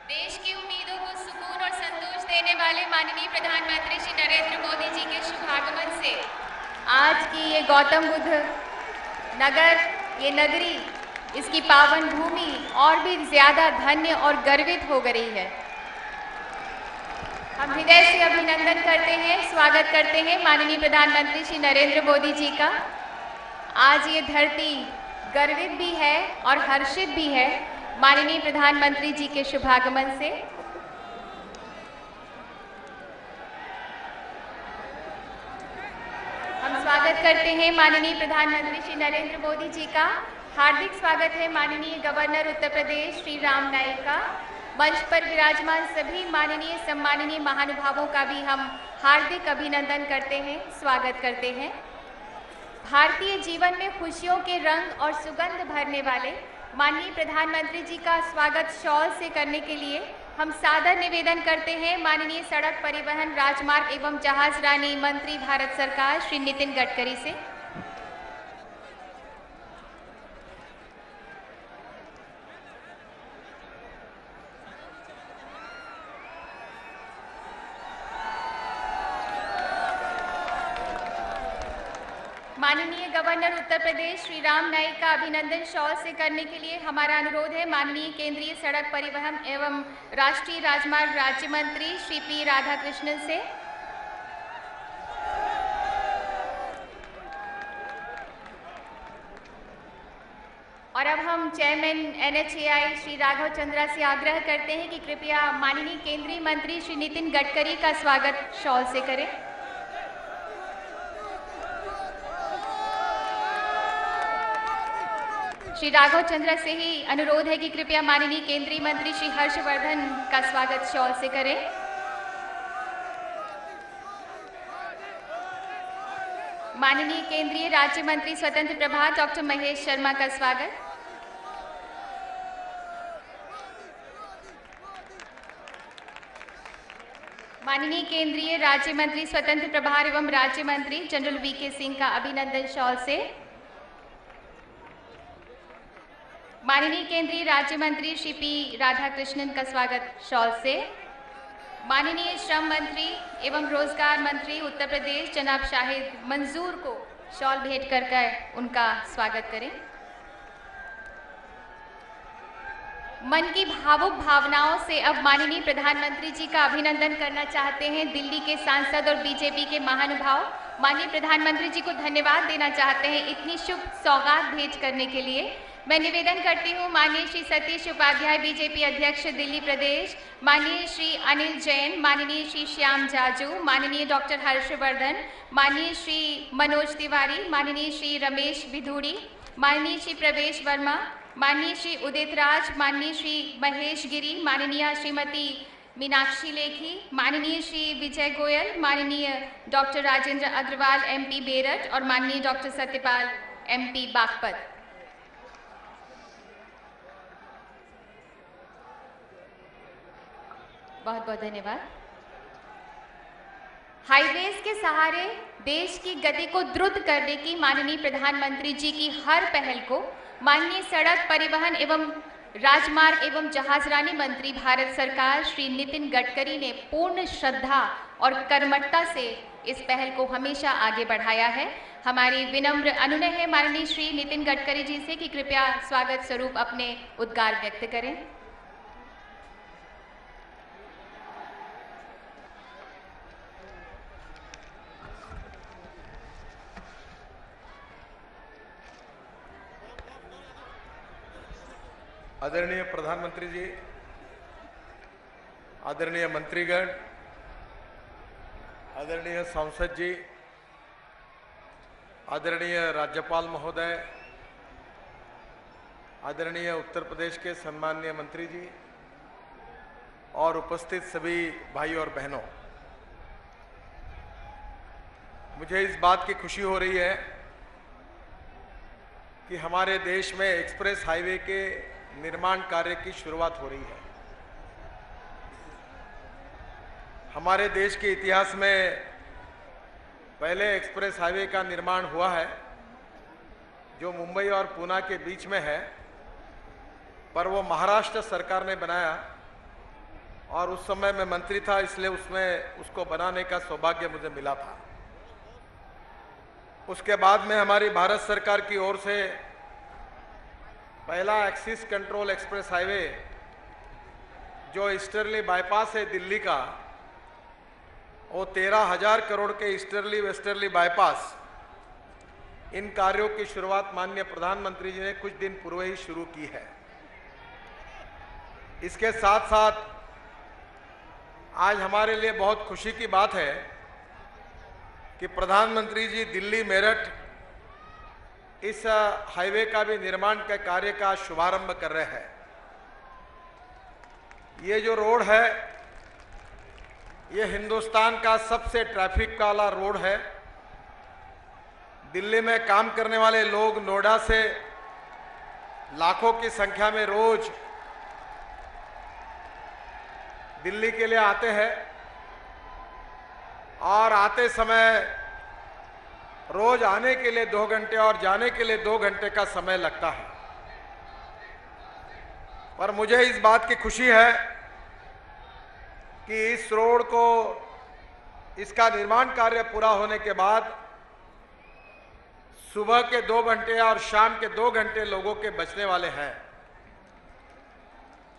देश की उम्मीदों को सुकून और संतोष देने वाले माननीय प्रधानमंत्री श्री नरेंद्र मोदी जी के शुभागमन से आज की ये गौतम बुद्ध नगर, ये नगरी, इसकी पावन भूमि और भी ज्यादा धन्य और गर्वित हो गई है। हम हृदय से अभिनंदन करते हैं, स्वागत करते हैं माननीय प्रधानमंत्री श्री नरेंद्र मोदी जी का। आज ये धरती गर्वित भी है और हर्षित भी है माननीय प्रधानमंत्री जी के शुभागमन से। हम स्वागत करते हैं माननीय प्रधानमंत्री श्री नरेंद्र मोदी जी का। हार्दिक स्वागत है माननीय गवर्नर उत्तर प्रदेश श्री राम नाईक का। मंच पर विराजमान सभी माननीय सम्माननीय महानुभावों का भी हम हार्दिक अभिनंदन करते हैं, स्वागत करते हैं। भारतीय जीवन में खुशियों के रंग और सुगंध भरने वाले माननीय प्रधानमंत्री जी का स्वागत शॉल से करने के लिए हम सादर निवेदन करते हैं माननीय सड़क परिवहन, राजमार्ग एवं जहाजरानी मंत्री भारत सरकार श्री नितिन गडकरी से। माननीय गवर्नर उत्तर प्रदेश श्री राम नाईक का अभिनंदन शॉल से करने के लिए हमारा अनुरोध है माननीय केंद्रीय सड़क परिवहन एवं राष्ट्रीय राजमार्ग राज्य मंत्री श्री पी राधाकृष्णन से। और अब हम चेयरमैन NHAI श्री राघव चंद्रा से आग्रह करते हैं कि कृपया माननीय केंद्रीय मंत्री श्री नितिन गडकरी का स्वागत शॉल से करें। श्री राघव चंद्रा से ही अनुरोध है कि कृपया माननीय केंद्रीय मंत्री श्री हर्षवर्धन का स्वागत शॉल से करें। माननीय केंद्रीय राज्य मंत्री स्वतंत्र प्रभार डॉक्टर महेश शर्मा का स्वागत। माननीय केंद्रीय राज्य मंत्री स्वतंत्र प्रभार एवं राज्य मंत्री जनरल VK सिंह का अभिनंदन शॉल से। माननीय केंद्रीय राज्य मंत्री श्री पी राधाकृष्णन का स्वागत शॉल से। माननीय श्रम मंत्री एवं रोजगार मंत्री उत्तर प्रदेश जनाब शाहिद मंजूर को शॉल भेंट कर उनका स्वागत करें। मन की भावुक भावनाओं से अब माननीय प्रधानमंत्री जी का अभिनंदन करना चाहते हैं दिल्ली के सांसद और BJP के महानुभाव। माननीय प्रधानमंत्री जी को धन्यवाद देना चाहते हैं इतनी शुभ सौगात भेंट करने के लिए। मैं निवेदन करती हूँ माननीय श्री सतीश उपाध्याय BJP अध्यक्ष दिल्ली प्रदेश, माननीय श्री अनिल जैन, माननीय श्री श्याम जाजू, माननीय डॉक्टर हर्षवर्धन, माननीय श्री मनोज तिवारी, माननीय श्री रमेश भिधूड़ी, माननीय श्री प्रवेश वर्मा, माननीय श्री उदित राज, माननीय श्री महेश गिरी, माननीय श्रीमती मीनाक्षी लेखी, माननीय श्री विजय गोयल, माननीय डॉक्टर राजेंद्र अग्रवाल MP बेरठ और माननीय डॉक्टर सत्यपाल MP बागपत। बहुत बहुत धन्यवाद। हाईवेज के सहारे देश की गति को द्रुत करने की माननीय प्रधानमंत्री जी की हर पहल को माननीय सड़क परिवहन एवं राजमार्ग एवं जहाजरानी मंत्री भारत सरकार श्री नितिन गडकरी ने पूर्ण श्रद्धा और कर्मठता से इस पहल को हमेशा आगे बढ़ाया है। हमारी विनम्र अनुनय है माननीय श्री नितिन गडकरी जी से कि कृपया स्वागत स्वरूप अपने उद्गार व्यक्त करें। आदरणीय प्रधानमंत्री जी, आदरणीय मंत्रीगण, आदरणीय सांसद जी, आदरणीय राज्यपाल महोदय, आदरणीय उत्तर प्रदेश के सम्माननीय मंत्री जी और उपस्थित सभी भाई और बहनों, मुझे इस बात की खुशी हो रही है कि हमारे देश में एक्सप्रेस हाईवे के निर्माण कार्य की शुरुआत हो रही है। हमारे देश के इतिहास में पहले एक्सप्रेस हाईवे का निर्माण हुआ है जो मुंबई और पूना के बीच में है, पर वो महाराष्ट्र सरकार ने बनाया और उस समय मैं मंत्री था, इसलिए उसमें उसको बनाने का सौभाग्य मुझे मिला था। उसके बाद में हमारी भारत सरकार की ओर से पहला एक्सिस कंट्रोल एक्सप्रेस हाईवे जो ईस्टर्ली बाईपास है दिल्ली का, वो 13,000 करोड़ के ईस्टर्ली वेस्टर्ली बाईपास, इन कार्यों की शुरुआत माननीय प्रधानमंत्री जी ने कुछ दिन पूर्व ही शुरू की है। इसके साथ साथ आज हमारे लिए बहुत खुशी की बात है कि प्रधानमंत्री जी दिल्ली मेरठ इस हाईवे का भी निर्माण के कार्य का शुभारंभ कर रहे हैं। ये जो रोड है, ये हिंदुस्तान का सबसे ट्रैफिक वाला रोड है। दिल्ली में काम करने वाले लोग नोएडा से लाखों की संख्या में रोज दिल्ली के लिए आते हैं और आते समय रोज आने के लिए 2 घंटे और जाने के लिए 2 घंटे का समय लगता है। पर मुझे इस बात की खुशी है कि इस रोड को, इसका निर्माण कार्य पूरा होने के बाद सुबह के 2 घंटे और शाम के 2 घंटे लोगों के बचने वाले हैं।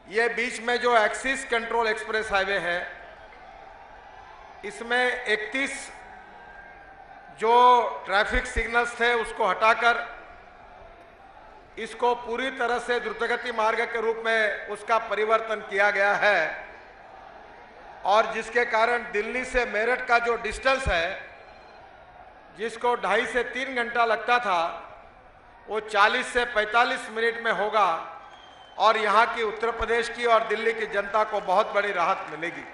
ये बीच में जो एक्सिस कंट्रोल एक्सप्रेस हाईवे है, इसमें 31 जो ट्रैफिक सिग्नल्स थे उसको हटाकर इसको पूरी तरह से द्रुतगति मार्ग के रूप में उसका परिवर्तन किया गया है और जिसके कारण दिल्ली से मेरठ का जो डिस्टेंस है, जिसको 2.5 से 3 घंटा लगता था, वो 40 से 45 मिनट में होगा और यहाँ की उत्तर प्रदेश की और दिल्ली की जनता को बहुत बड़ी राहत मिलेगी।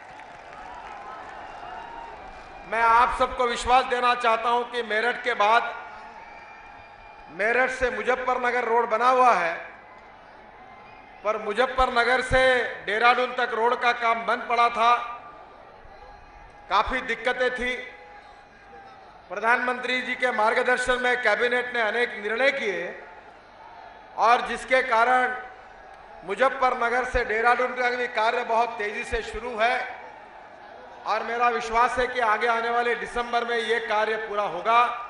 मैं आप सबको विश्वास देना चाहता हूं कि मेरठ के बाद मेरठ से मुजफ्फरनगर रोड बना हुआ है, पर मुजफ्फरनगर से देहरादून तक रोड का काम बंद पड़ा था। काफी दिक्कतें थी। प्रधानमंत्री जी के मार्गदर्शन में कैबिनेट ने अनेक निर्णय किए और जिसके कारण मुजफ्फरनगर से देहरादून तक भी कार्य बहुत तेजी से शुरू है और मेरा विश्वास है कि आगे आने वाले दिसंबर में ये कार्य पूरा होगा,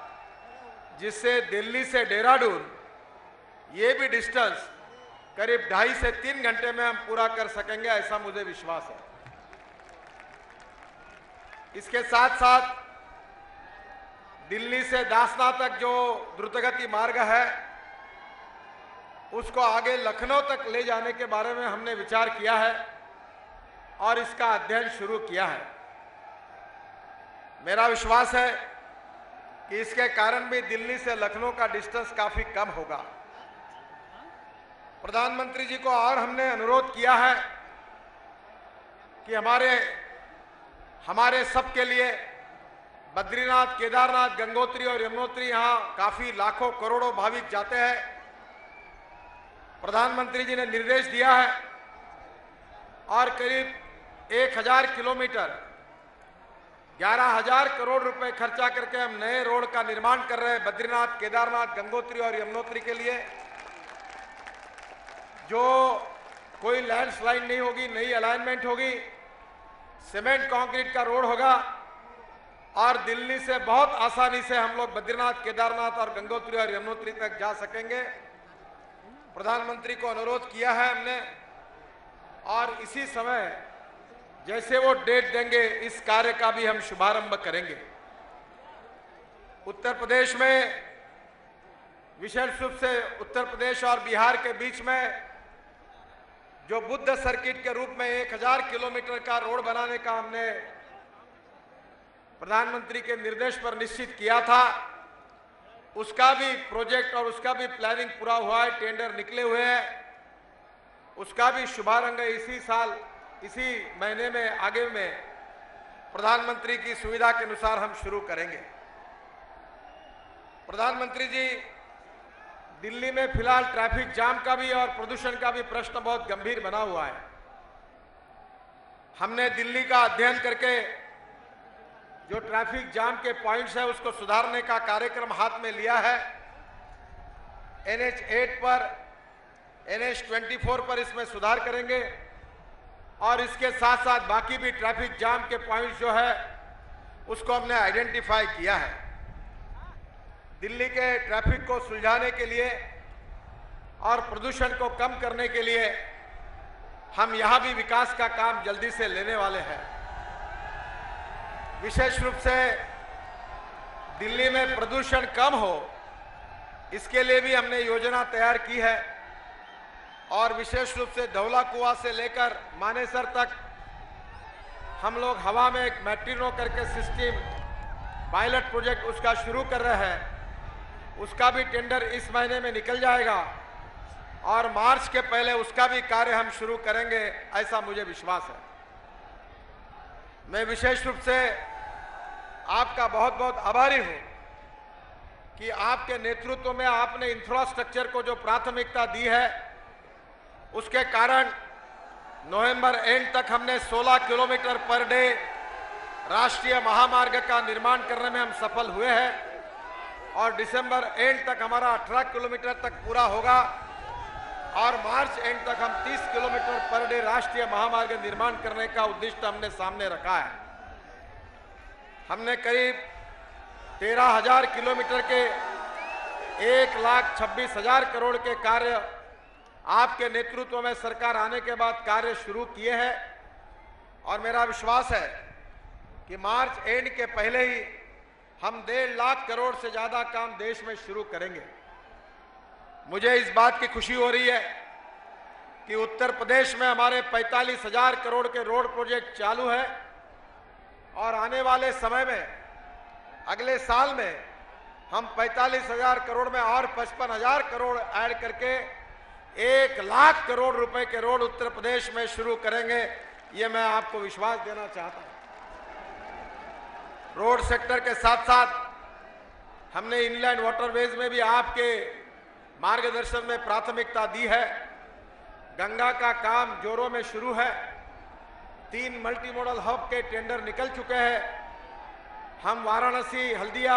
जिससे दिल्ली से देहरादून ये भी डिस्टेंस करीब 2.5 से 3 घंटे में हम पूरा कर सकेंगे, ऐसा मुझे विश्वास है। इसके साथ साथ दिल्ली से दासना तक जो द्रुतगति मार्ग है, उसको आगे लखनऊ तक ले जाने के बारे में हमने विचार किया है और इसका अध्ययन शुरू किया है। मेरा विश्वास है कि इसके कारण भी दिल्ली से लखनऊ का डिस्टेंस काफी कम होगा। प्रधानमंत्री जी को और हमने अनुरोध किया है कि हमारे सबके लिए बद्रीनाथ, केदारनाथ, गंगोत्री और यमुनोत्री, यहाँ काफी लाखों करोड़ों भाविक जाते हैं। प्रधानमंत्री जी ने निर्देश दिया है और करीब 1000 किलोमीटर 11,000 करोड़ रुपए खर्चा करके हम नए रोड का निर्माण कर रहे हैं बद्रीनाथ, केदारनाथ, गंगोत्री और यमुनोत्री के लिए, जो कोई लैंडस्लाइड नहीं होगी, नई अलाइनमेंट होगी, सीमेंट कंक्रीट का रोड होगा और दिल्ली से बहुत आसानी से हम लोग बद्रीनाथ, केदारनाथ और गंगोत्री और यमुनोत्री तक जा सकेंगे। प्रधानमंत्री को अनुरोध किया है हमने और इसी समय जैसे वो डेट देंगे, इस कार्य का भी हम शुभारंभ करेंगे। उत्तर प्रदेश में, विशेष रूप से उत्तर प्रदेश और बिहार के बीच में जो बुद्ध सर्किट के रूप में 1000 किलोमीटर का रोड बनाने का हमने प्रधानमंत्री के निर्देश पर निश्चित किया था, उसका भी प्रोजेक्ट और उसका भी प्लानिंग पूरा हुआ है, टेंडर निकले हुए हैं। उसका भी शुभारंभ इसी साल, इसी महीने में, आगे में प्रधानमंत्री की सुविधा के अनुसार हम शुरू करेंगे। प्रधानमंत्री जी, दिल्ली में फिलहाल ट्रैफिक जाम का भी और प्रदूषण का भी प्रश्न बहुत गंभीर बना हुआ है। हमने दिल्ली का अध्ययन करके जो ट्रैफिक जाम के पॉइंट्स है उसको सुधारने का कार्यक्रम हाथ में लिया है। NH 8 पर, NH 24 पर इसमें सुधार करेंगे और इसके साथ साथ बाकी भी ट्रैफिक जाम के पॉइंट्स जो है उसको हमने आइडेंटिफाई किया है। दिल्ली के ट्रैफिक को सुलझाने के लिए और प्रदूषण को कम करने के लिए हम यहां भी विकास का काम जल्दी से लेने वाले हैं। विशेष रूप से दिल्ली में प्रदूषण कम हो, इसके लिए भी हमने योजना तैयार की है और विशेष रूप से धौला कुआं से लेकर मानेसर तक हम लोग हवा में एक मैट्रिनो करके सिस्टम पायलट प्रोजेक्ट उसका शुरू कर रहे हैं। उसका भी टेंडर इस महीने में निकल जाएगा और मार्च के पहले उसका भी कार्य हम शुरू करेंगे, ऐसा मुझे विश्वास है। मैं विशेष रूप से आपका बहुत बहुत आभारी हूं कि आपके नेतृत्व में आपने इंफ्रास्ट्रक्चर को जो प्राथमिकता दी है, उसके कारण नवंबर एंड तक हमने 16 किलोमीटर पर डे राष्ट्रीय महामार्ग का निर्माण करने में हम सफल हुए हैं और दिसंबर एंड तक हमारा 18 किलोमीटर तक पूरा होगा और मार्च एंड तक हम 30 किलोमीटर पर डे राष्ट्रीय महामार्ग निर्माण करने का उद्देश्य हमने सामने रखा है। हमने करीब 13,000 किलोमीटर के 1,26,000 करोड़ के कार्य आपके नेतृत्व में सरकार आने के बाद कार्य शुरू किए हैं और मेरा विश्वास है कि मार्च एंड के पहले ही हम 1.5 लाख करोड़ से ज्यादा काम देश में शुरू करेंगे। मुझे इस बात की खुशी हो रही है कि उत्तर प्रदेश में हमारे 45,000 करोड़ के रोड प्रोजेक्ट चालू है और आने वाले समय में अगले साल में हम 45,000 करोड़ में और 55,000 करोड़ ऐड करके 1 लाख करोड़ रुपए के रोड उत्तर प्रदेश में शुरू करेंगे। ये मैं आपको विश्वास देना चाहता हूं। रोड सेक्टर के साथ साथ हमने इनलैंड वाटरवेज में भी आपके मार्गदर्शन में प्राथमिकता दी है। गंगा का काम जोरों में शुरू है। 3 मल्टी मॉडल हब के टेंडर निकल चुके हैं। हम वाराणसी, हल्दिया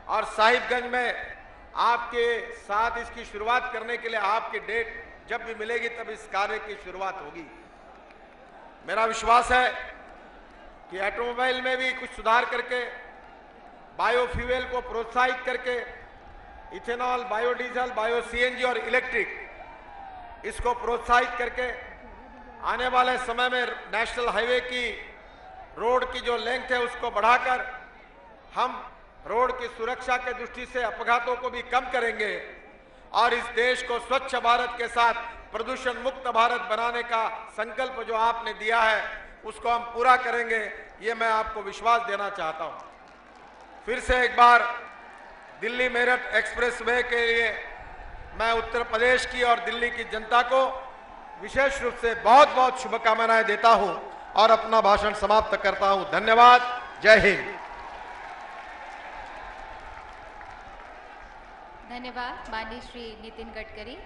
और साहिबगंज में आपके साथ इसकी शुरुआत करने के लिए आपकी डेट जब भी मिलेगी तब इस कार्य की शुरुआत होगी। मेरा विश्वास है कि ऑटोमोबाइल में भी कुछ सुधार करके बायोफ्यूल को प्रोत्साहित करके इथेनॉल, बायोडीजल, बायो सीएनजी और इलेक्ट्रिक इसको प्रोत्साहित करके आने वाले समय में नेशनल हाईवे की रोड की जो लेंथ है उसको बढ़ाकर हम रोड की सुरक्षा के दृष्टि से अपघातों को भी कम करेंगे और इस देश को स्वच्छ भारत के साथ प्रदूषण मुक्त भारत बनाने का संकल्प जो आपने दिया है उसको हम पूरा करेंगे। ये मैं आपको विश्वास देना चाहता हूं। फिर से एक बार दिल्ली मेरठ एक्सप्रेसवे के लिए मैं उत्तर प्रदेश की और दिल्ली की जनता को विशेष रूप से बहुत बहुत शुभकामनाएं देता हूं और अपना भाषण समाप्त करता हूं। धन्यवाद। जय हिंद। धन्यवाद माननीय श्री नितिन गडकरी।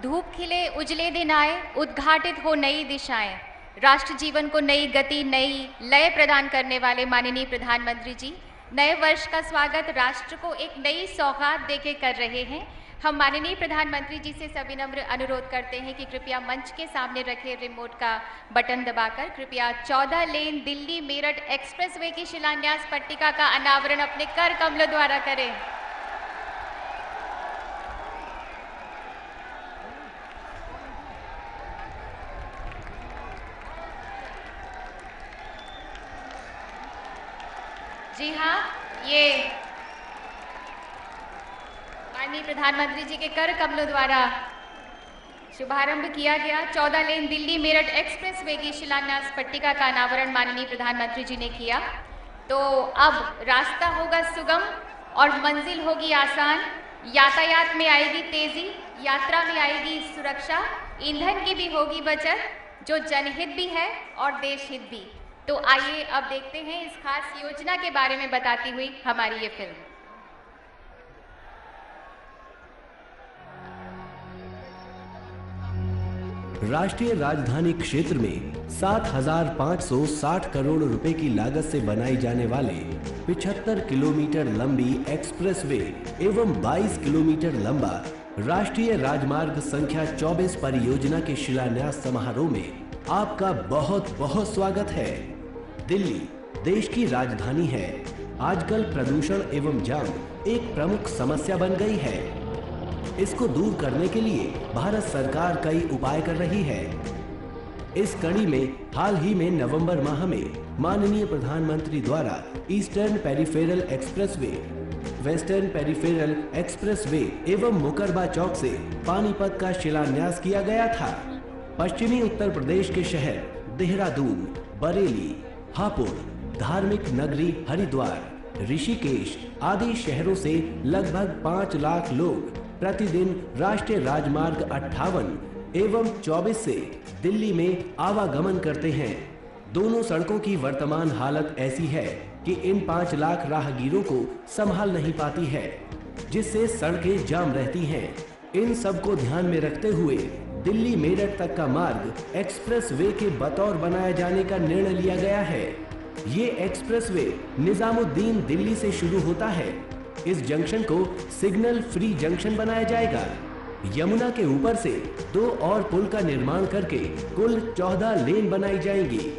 धूप खिले उजले दिन आए, उद्घाटित हो नई दिशाएं, राष्ट्र जीवन को नई गति, नई लय प्रदान करने वाले माननीय प्रधानमंत्री जी नए वर्ष का स्वागत राष्ट्र को एक नई सौगात देके कर रहे हैं। हम माननीय प्रधानमंत्री जी से सविनम्र अनुरोध करते हैं कि कृपया मंच के सामने रखे रिमोट का बटन दबाकर कृपया 14 लेन दिल्ली मेरठ एक्सप्रेसवे की शिलान्यास पट्टिका का अनावरण अपने कर कमलों द्वारा करें। जी हाँ, ये माननीय प्रधानमंत्री जी के कर कमलों द्वारा शुभारंभ किया गया 14 लेन दिल्ली मेरठ एक्सप्रेसवे की शिलान्यास पट्टिका का अनावरण माननीय प्रधानमंत्री जी ने किया। तो अब रास्ता होगा सुगम और मंजिल होगी आसान। यातायात में आएगी तेजी, यात्रा में आएगी सुरक्षा, ईंधन की भी होगी बचत, जो जनहित भी है और देश हित भी। तो आइए अब देखते हैं इस खास योजना के बारे में बताती हुई हमारी ये फिल्म। राष्ट्रीय राजधानी क्षेत्र में 7,560 करोड़ रुपए की लागत से बनाई जाने वाले 75 किलोमीटर लंबी एक्सप्रेसवे एवं 22 किलोमीटर लंबा राष्ट्रीय राजमार्ग संख्या 24 परियोजना के शिलान्यास समारोह में आपका बहुत बहुत स्वागत है। दिल्ली देश की राजधानी है। आजकल प्रदूषण एवं जाम एक प्रमुख समस्या बन गई है। इसको दूर करने के लिए भारत सरकार कई उपाय कर रही है। इस कड़ी में हाल ही में नवंबर माह में माननीय प्रधानमंत्री द्वारा eastern peripheral expressway, western peripheral expressway एवं मुकरबा चौक से पानीपत का शिलान्यास किया गया था। पश्चिमी उत्तर प्रदेश के शहर देहरादून, बरेली, हापुड़, धार्मिक नगरी हरिद्वार, ऋषिकेश आदि शहरों से लगभग 5 लाख लोग प्रतिदिन राष्ट्रीय राजमार्ग 58 एवं 24 से दिल्ली में आवागमन करते हैं। दोनों सड़कों की वर्तमान हालत ऐसी है कि इन 5 लाख राहगीरों को संभाल नहीं पाती है, जिससे सड़कें जाम रहती हैं। इन सब को ध्यान में रखते हुए दिल्ली मेरठ तक का मार्ग एक्सप्रेस वे के बतौर बनाया जाने का निर्णय लिया गया है। ये एक्सप्रेस वे निजामुद्दीन दिल्ली से शुरू होता है। इस जंक्शन को सिग्नल फ्री जंक्शन बनाया जाएगा। यमुना के ऊपर से 2 और पुल का निर्माण करके कुल 14 लेन बनाई जाएंगी।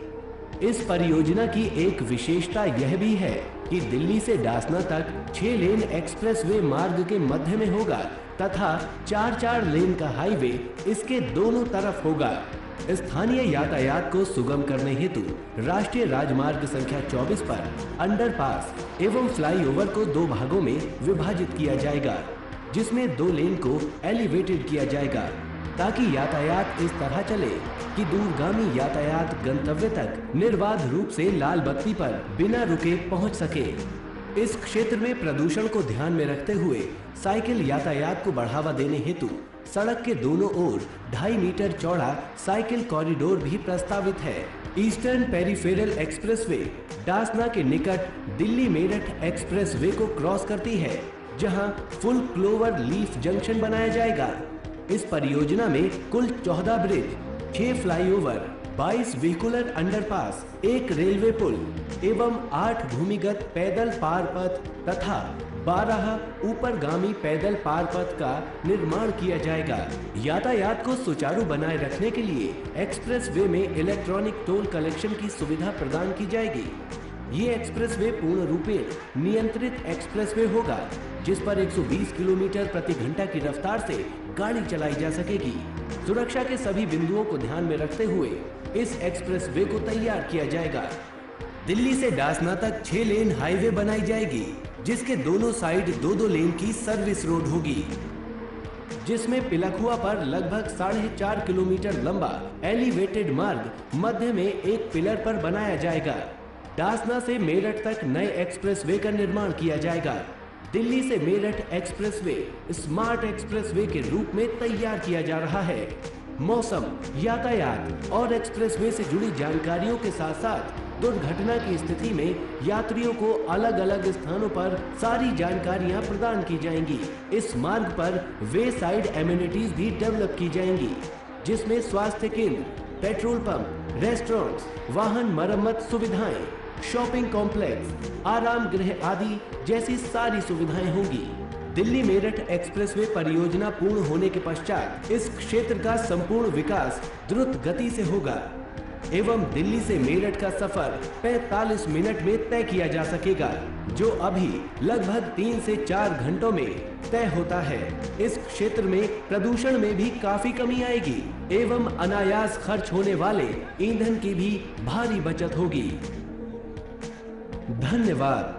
इस परियोजना की एक विशेषता यह भी है कि दिल्ली से डासना तक 6 लेन एक्सप्रेसवे मार्ग के मध्य में होगा तथा 4-4 लेन का हाईवे इसके दोनों तरफ होगा। स्थानीय यातायात को सुगम करने हेतु राष्ट्रीय राजमार्ग संख्या 24 पर अंडरपास एवं फ्लाईओवर को 2 भागों में विभाजित किया जाएगा, जिसमें 2 लेन को एलिवेटेड किया जाएगा ताकि यातायात इस तरह चले कि दूरगामी यातायात गंतव्य तक निर्बाध रूप से लाल बत्ती पर बिना रुके पहुंच सके। इस क्षेत्र में प्रदूषण को ध्यान में रखते हुए साइकिल यातायात को बढ़ावा देने हेतु सड़क के दोनों ओर 2.5 मीटर चौड़ा साइकिल कॉरिडोर भी प्रस्तावित है। ईस्टर्न पेरिफेरल एक्सप्रेसवे डासना के निकट दिल्ली मेरठ एक्सप्रेसवे को क्रॉस करती है, जहां फुल क्लोवर लीफ जंक्शन बनाया जाएगा। इस परियोजना में कुल 14 bridge, 6 flyover, 22 vehicular underpass, 1 railway पुल एवं 8 भूमिगत पैदल पार पथ तथा 12 ऊपरगामी पैदल पार पथ का निर्माण किया जाएगा। यातायात को सुचारू बनाए रखने के लिए एक्सप्रेसवे में इलेक्ट्रॉनिक टोल कलेक्शन की सुविधा प्रदान की जाएगी। ये एक्सप्रेसवे पूर्ण रूपेण नियंत्रित एक्सप्रेसवे होगा, जिस पर 120 किलोमीटर प्रति घंटा की रफ्तार से गाड़ी चलाई जा सकेगी। सुरक्षा के सभी बिंदुओं को ध्यान में रखते हुए इस एक्सप्रेसवे को तैयार किया जाएगा। दिल्ली से डासना तक 6 लेन हाईवे बनाई जाएगी, जिसके दोनों साइड 2-2 लेन की सर्विस रोड होगी, जिसमें पिलखुआ पर लगभग 4.5 किलोमीटर लंबा एलिवेटेड मार्ग मध्य में एक पिलर पर बनाया जाएगा। डासना से मेरठ तक नए एक्सप्रेसवे का निर्माण किया जाएगा। दिल्ली से मेरठ एक्सप्रेसवे स्मार्ट एक्सप्रेसवे के रूप में तैयार किया जा रहा है। मौसम, यातायात और एक्सप्रेसवे से जुड़ी जानकारियों के साथ साथ दुर्घटना की स्थिति में यात्रियों को अलग अलग स्थानों पर सारी जानकारियां प्रदान की जाएंगी। इस मार्ग पर वे साइड एमिनिटीज भी डेवलप की जाएंगी, जिसमें स्वास्थ्य केंद्र, पेट्रोल पंप, रेस्टोरेंट्स, वाहन मरम्मत सुविधाएं, शॉपिंग कॉम्प्लेक्स, आराम गृह आदि जैसी सारी सुविधाएं होंगी। दिल्ली मेरठ एक्सप्रेसवे परियोजना पूर्ण होने के पश्चात इस क्षेत्र का संपूर्ण विकास द्रुत गति से होगा एवं दिल्ली से मेरठ का सफर 45 मिनट में तय किया जा सकेगा, जो अभी लगभग 3 से 4 घंटों में तय होता है। इस क्षेत्र में प्रदूषण में भी काफी कमी आएगी एवं अनायास खर्च होने वाले ईंधन की भी भारी बचत होगी। धन्यवाद।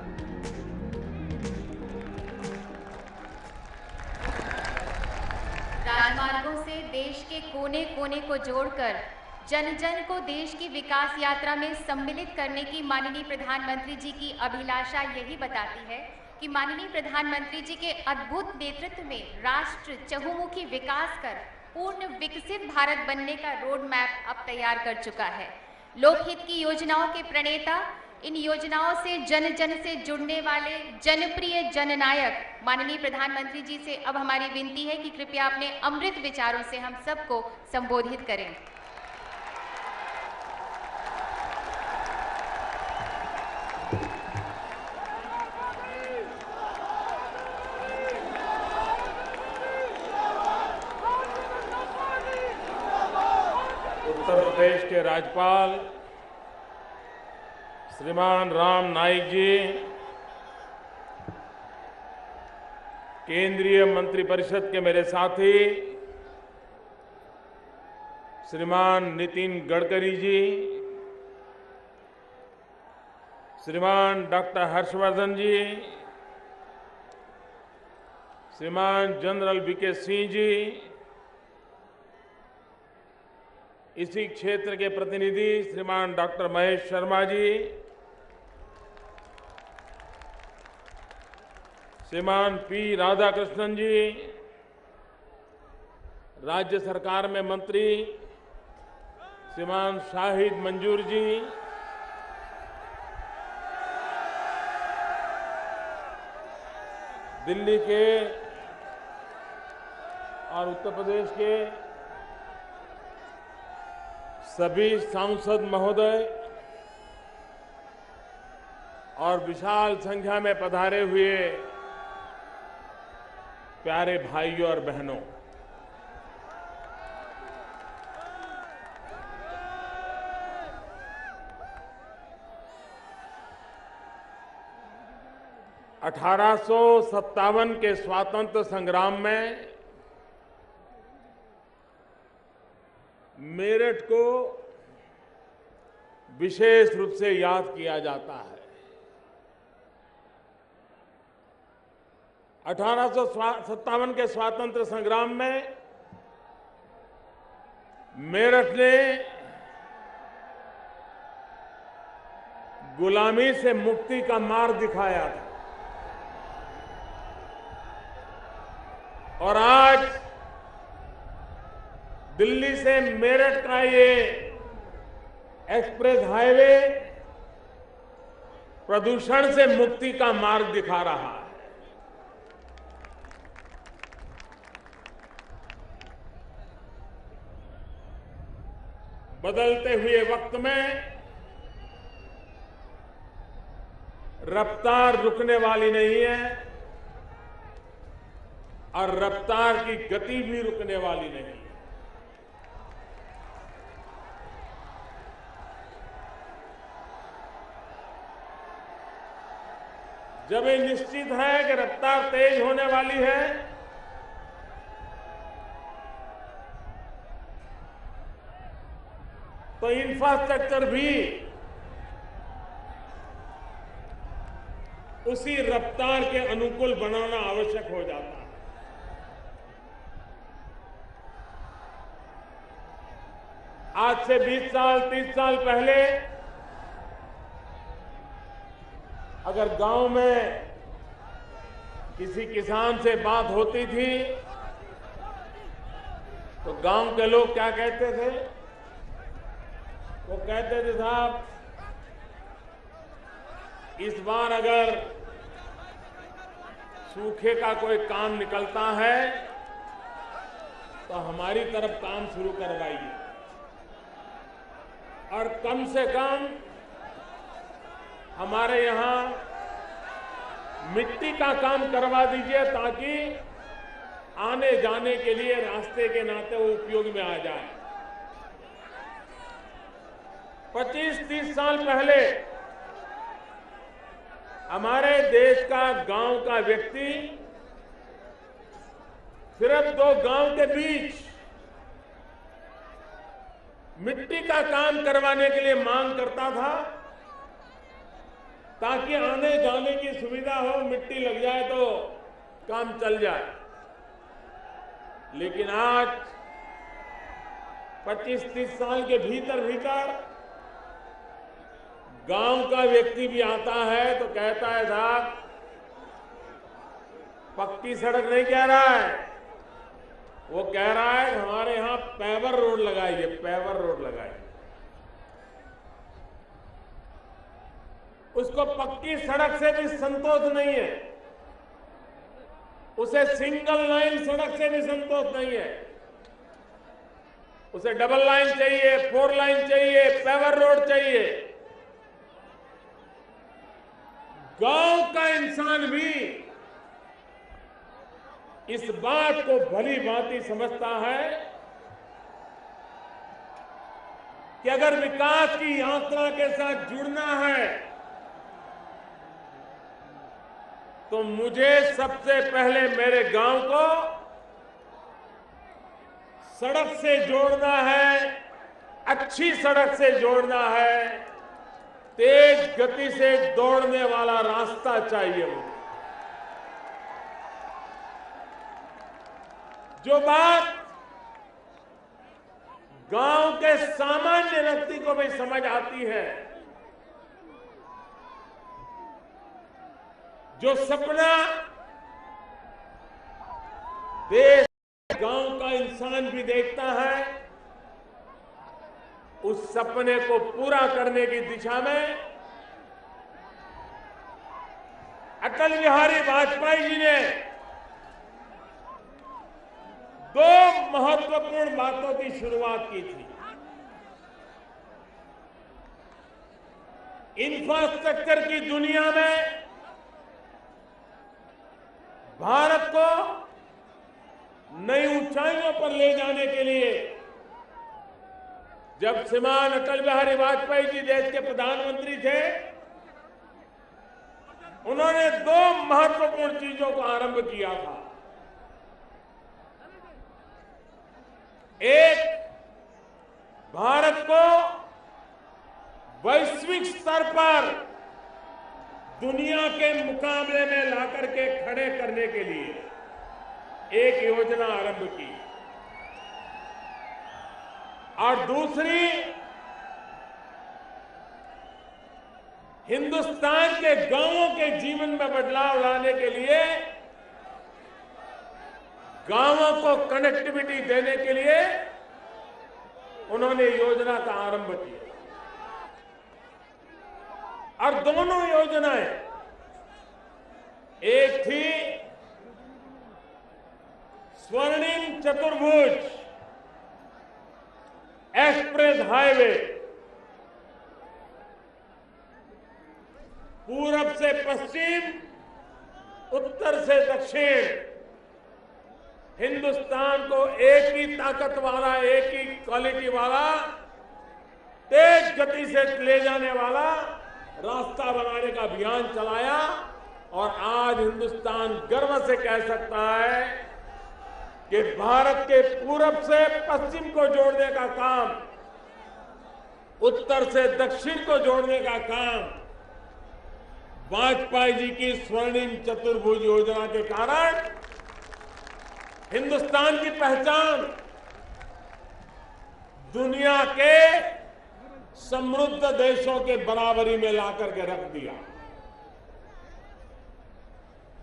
राजमार्गों से देश के कोने कोने को जोड़कर जन जन को देश की विकास यात्रा में सम्मिलित करने की माननीय प्रधानमंत्री जी की अभिलाषा यही बताती है कि माननीय प्रधानमंत्री जी के अद्भुत नेतृत्व में राष्ट्र चहुमुखी विकास कर पूर्ण विकसित भारत बनने का रोड मैप अब तैयार कर चुका है। लोकहित की योजनाओं के प्रणेता, इन योजनाओं से जन जन से जुड़ने वाले जनप्रिय जननायक माननीय प्रधानमंत्री जी से अब हमारी विनती है कि कृपया अपने अमृत विचारों से हम सबको संबोधित करें। उत्तर प्रदेश के राज्यपाल श्रीमान राम नाईक जी, केंद्रीय मंत्रिपरिषद के मेरे साथी श्रीमान नितिन गडकरी जी, श्रीमान डॉक्टर हर्षवर्धन जी, श्रीमान जनरल वीके सिंह जी, इसी क्षेत्र के प्रतिनिधि श्रीमान डॉक्टर महेश शर्मा जी, श्रीमान पी राधाकृष्णन जी, राज्य सरकार में मंत्री श्रीमान शाहिद मंजूर जी, दिल्ली के और उत्तर प्रदेश के सभी सांसद महोदय और विशाल संख्या में पधारे हुए प्यारे भाइयों और बहनों, (1857) के स्वातंत्र संग्राम में मेरठ को विशेष रूप से याद किया जाता है। 1857 के स्वातंत्र संग्राम में मेरठ ने गुलामी से मुक्ति का मार्ग दिखाया था और आज दिल्ली से मेरठ का ये एक्सप्रेस हाईवे प्रदूषण से मुक्ति का मार्ग दिखा रहा है। बदलते हुए वक्त में रफ्तार रुकने वाली नहीं है और रफ्तार की गति भी रुकने वाली नहीं है। जब ये निश्चित है कि रफ्तार तेज होने वाली है, तो इंफ्रास्ट्रक्चर भी उसी रफ्तार के अनुकूल बनाना आवश्यक हो जाता है। आज से 20 साल 30 साल पहले अगर गांव में किसी किसान से बात होती थी तो गांव के लोग क्या कहते थे? वो कहते थे, साहब इस बार अगर सूखे का कोई काम निकलता है तो हमारी तरफ काम शुरू करवाइए और कम से कम हमारे यहां मिट्टी का काम करवा दीजिए ताकि आने जाने के लिए रास्ते के नाते वो उपयोग में आ जाए। 25-30 साल पहले हमारे देश का गांव का व्यक्ति सिर्फ 2 गांव के बीच मिट्टी का काम करवाने के लिए मांग करता था ताकि आने जाने की सुविधा हो, मिट्टी लग जाए तो काम चल जाए। लेकिन आज 25-30 साल के भीतर गांव का व्यक्ति भी आता है तो कहता है, साहब पक्की सड़क नहीं कह रहा है, वो कह रहा है हमारे यहां पेवर रोड लगाइए, पेवर रोड लगाइए। उसको पक्की सड़क से भी संतोष नहीं है, उसे सिंगल लाइन सड़क से भी संतोष नहीं है, उसे डबल लाइन चाहिए, 4 लाइन चाहिए, पेवर रोड चाहिए। गांव का इंसान भी इस बात को भली भांति समझता है कि अगर विकास की यात्रा के साथ जुड़ना है तो मुझे सबसे पहले मेरे गांव को सड़क से जोड़ना है, अच्छी सड़क से जोड़ना है, तेज गति से दौड़ने वाला रास्ता चाहिए मुझे। जो बात गांव के सामान्य व्यक्ति को भी समझ आती है, जो सपना देश गांव का इंसान भी देखता है, उस सपने को पूरा करने की दिशा में अटल बिहारी वाजपेयी जी ने दो महत्वपूर्ण बातों की शुरुआत की थी। इंफ्रास्ट्रक्चर की दुनिया में भारत को नई ऊंचाइयों पर ले जाने के लिए जब श्रीमान अटल बिहारी वाजपेयी जी देश के प्रधानमंत्री थे, उन्होंने दो महत्वपूर्ण चीजों को आरंभ किया था। एक, भारत को वैश्विक स्तर पर दुनिया के मुकाबले में लाकर के खड़े करने के लिए एक योजना आरंभ की, और दूसरी, हिंदुस्तान के गांवों के जीवन में बदलाव लाने के लिए, गांवों को कनेक्टिविटी देने के लिए उन्होंने योजना का आरंभ किया। और दोनों योजनाएं, एक थी स्वर्णिम चतुर्भुज एक्सप्रेस हाईवे, पूरब से पश्चिम, उत्तर से दक्षिण हिंदुस्तान को एक ही ताकत वाला, एक ही क्वालिटी वाला, तेज गति से ले जाने वाला रास्ता बनाने का अभियान चलाया। और आज हिंदुस्तान गर्व से कह सकता है कि भारत के पूरब से पश्चिम को जोड़ने का काम, उत्तर से दक्षिण को जोड़ने का काम वाजपेयी जी की स्वर्णिम चतुर्भुज योजना के कारण हिंदुस्तान की पहचान दुनिया के समृद्ध देशों के बराबरी में लाकर के रख दिया।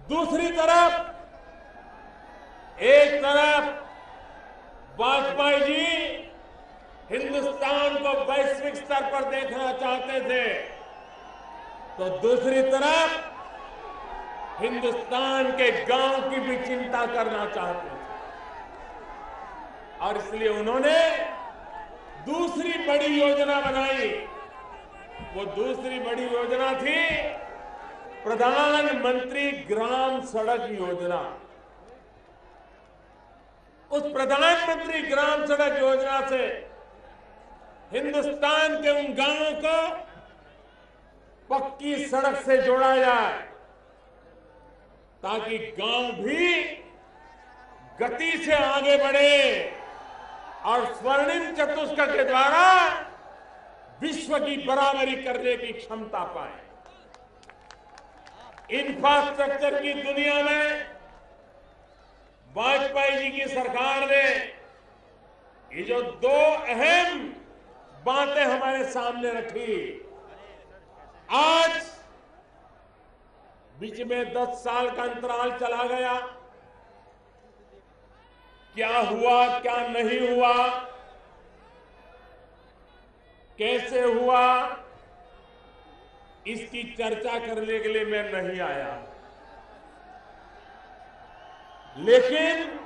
दूसरी तरफ, एक तरफ वाजपेयी जी हिंदुस्तान को वैश्विक स्तर पर देखना चाहते थे, तो दूसरी तरफ हिंदुस्तान के गांव की भी चिंता करना चाहते थे। और इसलिए उन्होंने दूसरी बड़ी योजना बनाई। वो दूसरी बड़ी योजना थी प्रधानमंत्री ग्राम सड़क योजना। उस प्रधानमंत्री ग्राम सड़क योजना से हिंदुस्तान के उन गांवों को पक्की सड़क से जोड़ा जाए, ताकि गांव भी गति से आगे बढ़े और स्वर्णिम चतुष्क के द्वारा विश्व की बराबरी करने की क्षमता पाए। इंफ्रास्ट्रक्चर की दुनिया में वाजपेयी जी की सरकार ने ये जो दो अहम बातें हमारे सामने रखी, आज बीच में 10 साल का अंतराल चला गया, क्या हुआ क्या नहीं हुआ, कैसे हुआ, इसकी चर्चा करने के लिए मैं नहीं आया। लेकिन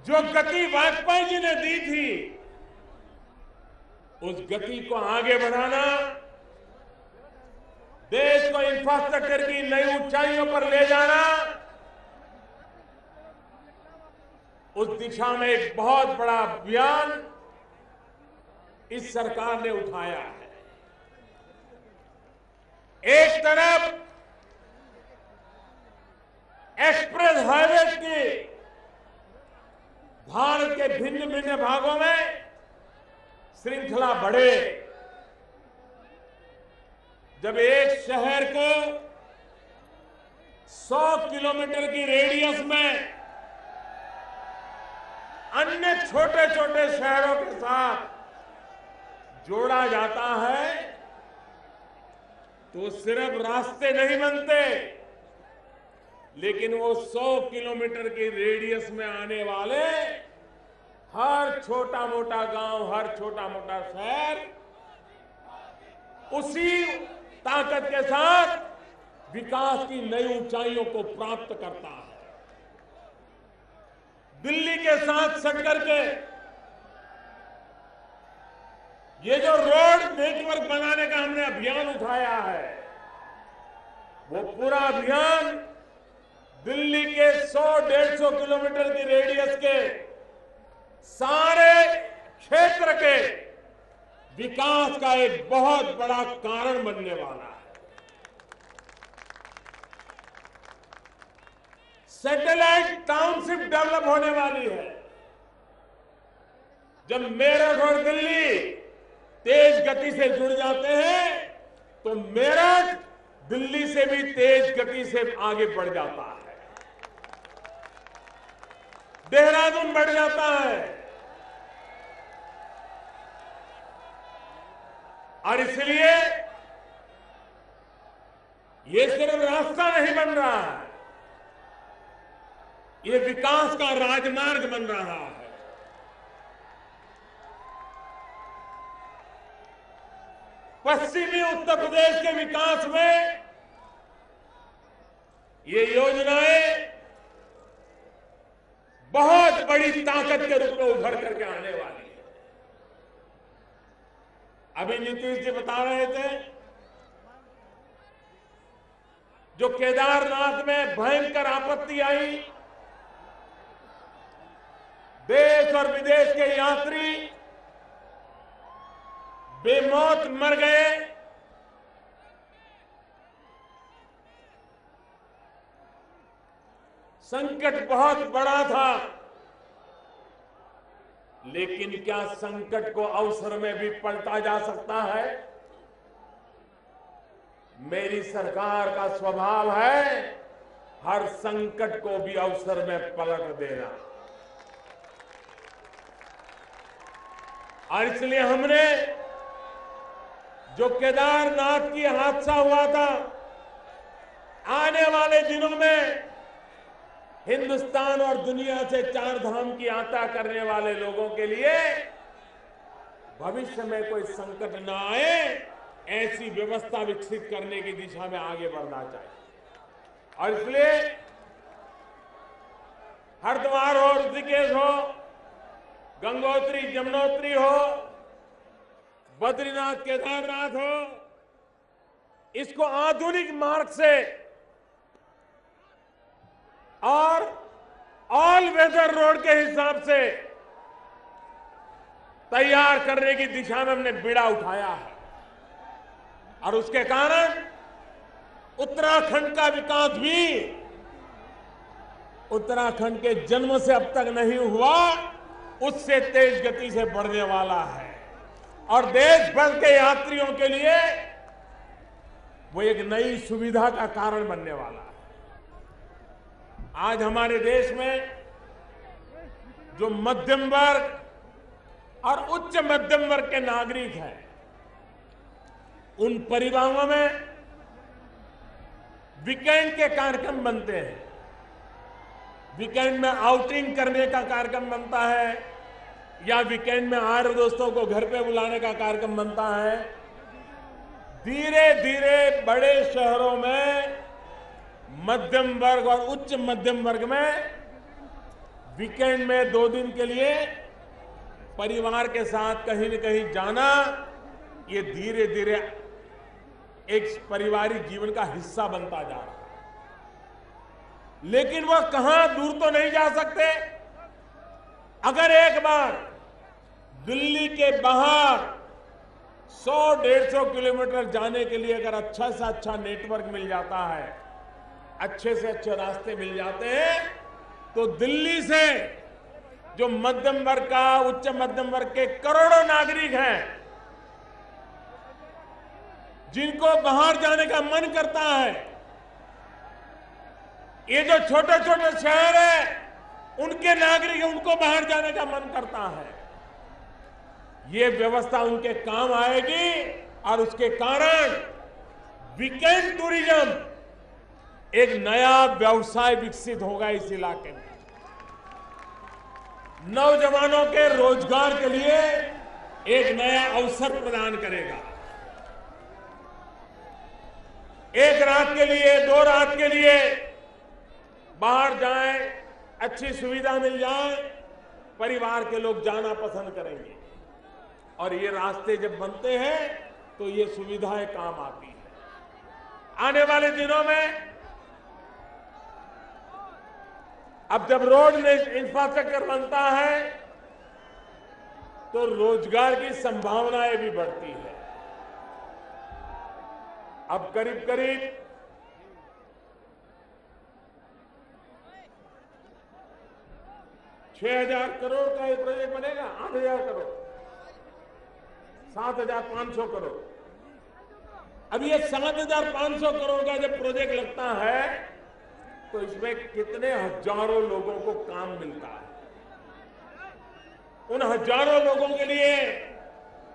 जो गति वाजपेयी जी ने दी थी, उस गति को आगे बढ़ाना, देश को इंफ्रास्ट्रक्चर की नई ऊंचाइयों पर ले जाना, उस दिशा में एक बहुत बड़ा अभियान इस सरकार ने उठाया है। एक तरफ एक्सप्रेस हाईवे की भारत के भिन्न भिन्न भागों में श्रृंखला बढ़े। जब एक शहर को 100 किलोमीटर की रेडियस में अन्य छोटे छोटे शहरों के साथ जोड़ा जाता है तो सिर्फ रास्ते नहीं बनते, लेकिन वो 100 किलोमीटर की रेडियस में आने वाले हर छोटा मोटा गांव, हर छोटा मोटा शहर उसी ताकत के साथ विकास की नई ऊंचाइयों को प्राप्त करता है। दिल्ली के साथ सट करके ये जो रोड नेटवर्क बनाने का हमने अभियान उठाया है, वो पूरा अभियान दिल्ली के 100-150 किलोमीटर की रेडियस के सारे क्षेत्र के विकास का एक बहुत बड़ा कारण बनने वाला है। सैटेलाइट टाउनशिप डेवलप होने वाली है। जब मेरठ और दिल्ली तेज गति से जुड़ जाते हैं तो मेरठ दिल्ली से भी तेज गति से आगे बढ़ जाता है, देहरादून बढ़ जाता है। और इसलिए ये सिर्फ रास्ता नहीं बन रहा है, ये विकास का राजमार्ग बन रहा है। पश्चिमी उत्तर प्रदेश के विकास में ये योजनाएं बहुत बड़ी ताकत के रूप में उभर करके आने वाली है। अभी नीतीश जी बता रहे थे, जो केदारनाथ में भयंकर आपत्ति आई, देश और विदेश के यात्री बेमौत मर गए। संकट बहुत बड़ा था, लेकिन क्या संकट को अवसर में भी पलटा जा सकता है? मेरी सरकार का स्वभाव है हर संकट को भी अवसर में पलट देना। और इसलिए हमने जो केदारनाथ की हादसा हुआ था, आने वाले दिनों में हिंदुस्तान और दुनिया से 4 धाम की यात्रा करने वाले लोगों के लिए भविष्य में कोई संकट न आए, ऐसी व्यवस्था विकसित करने की दिशा में आगे बढ़ना चाहिए। और इसलिए हरिद्वार हो, ऋषिकेश हो, गंगोत्री यमुनोत्री हो, बद्रीनाथ केदारनाथ हो, इसको आधुनिक मार्ग से और ऑल वेदर रोड के हिसाब से तैयार करने की दिशा में हमने बीड़ा उठाया है। और उसके कारण उत्तराखंड का विकास भी उत्तराखंड के जन्म से अब तक नहीं हुआ, उससे तेज गति से बढ़ने वाला है। और देश भर के यात्रियों के लिए वो एक नई सुविधा का कारण बनने वाला है। आज हमारे देश में जो मध्यम वर्ग और उच्च मध्यम वर्ग के नागरिक हैं, उन परिवारों में वीकेंड के कार्यक्रम बनते हैं। वीकेंड में आउटिंग करने का कार्यक्रम बनता है, या वीकेंड में यार दोस्तों को घर पे बुलाने का कार्यक्रम बनता है। धीरे धीरे बड़े शहरों में मध्यम वर्ग और उच्च मध्यम वर्ग में वीकेंड में 2 दिन के लिए परिवार के साथ कहीं न कहीं जाना, ये धीरे धीरे एक पारिवारिक जीवन का हिस्सा बनता जा रहा है। लेकिन वह कहां दूर तो नहीं जा सकते, अगर एक बार दिल्ली के बाहर 100-150 किलोमीटर जाने के लिए अगर अच्छा से अच्छा नेटवर्क मिल जाता है, अच्छे से अच्छे रास्ते मिल जाते हैं, तो दिल्ली से जो मध्यम वर्ग का, उच्च मध्यम वर्ग के करोड़ों नागरिक हैं, जिनको बाहर जाने का मन करता है, ये जो छोटे छोटे शहर है उनके नागरिक, उनको बाहर जाने का मन करता है, ये व्यवस्था उनके काम आएगी और उसके कारण वीकेंड टूरिज्म एक नया व्यवसाय विकसित होगा इस इलाके में। नौजवानों के रोजगार के लिए एक नया अवसर प्रदान करेगा। एक रात के लिए, 2 रात के लिए बाहर जाएं, अच्छी सुविधा मिल जाए, परिवार के लोग जाना पसंद करेंगे। और ये रास्ते जब बनते हैं तो ये सुविधाएं काम आती है। आने वाले दिनों में अब जब रोड इंफ्रास्ट्रक्चर बनता है तो रोजगार की संभावनाएं भी बढ़ती है। अब करीब करीब 6,000 करोड़ का ये प्रोजेक्ट बनेगा, 8,000 करोड़, 7,500 करोड़। अब ये 7,500 करोड़ का जब प्रोजेक्ट लगता है तो इसमें कितने हजारों लोगों को काम मिलता है। उन हजारों लोगों के लिए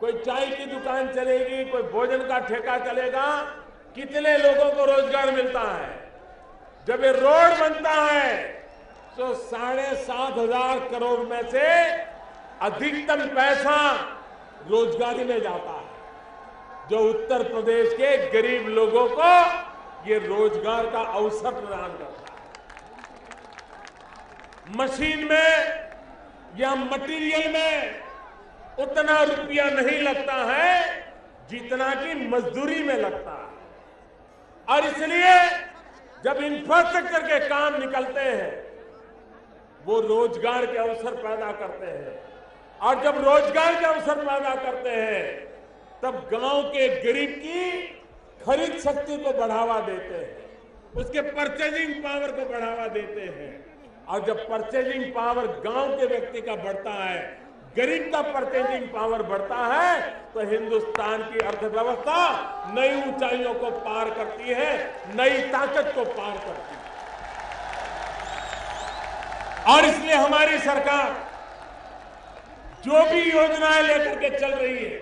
कोई चाय की दुकान चलेगी, कोई भोजन का ठेका चलेगा, कितने लोगों को रोजगार मिलता है। जब ये रोड बनता है तो 7,500 करोड़ में से अधिकतम पैसा रोजगारी में जाता है, जो उत्तर प्रदेश के गरीब लोगों को ये रोजगार का अवसर प्रदान करता है। मशीन में या मटेरियल में उतना रुपया नहीं लगता है जितना कि मजदूरी में लगता है। और इसलिए जब इंफ्रास्ट्रक्चर के काम निकलते हैं वो रोजगार के अवसर पैदा करते हैं, और जब रोजगार के अवसर पैदा करते हैं तब गांव के गरीब की खरीद शक्ति को बढ़ावा देते हैं, उसके परचेजिंग पावर को बढ़ावा देते हैं। और जब परचेजिंग पावर गांव के व्यक्ति का बढ़ता है, गरीब का परचेजिंग पावर बढ़ता है, तो हिंदुस्तान की अर्थव्यवस्था नई ऊंचाइयों को पार करती है, नई ताकत को पार करती है। और इसलिए हमारी सरकार जो भी योजनाएं लेकर के चल रही है,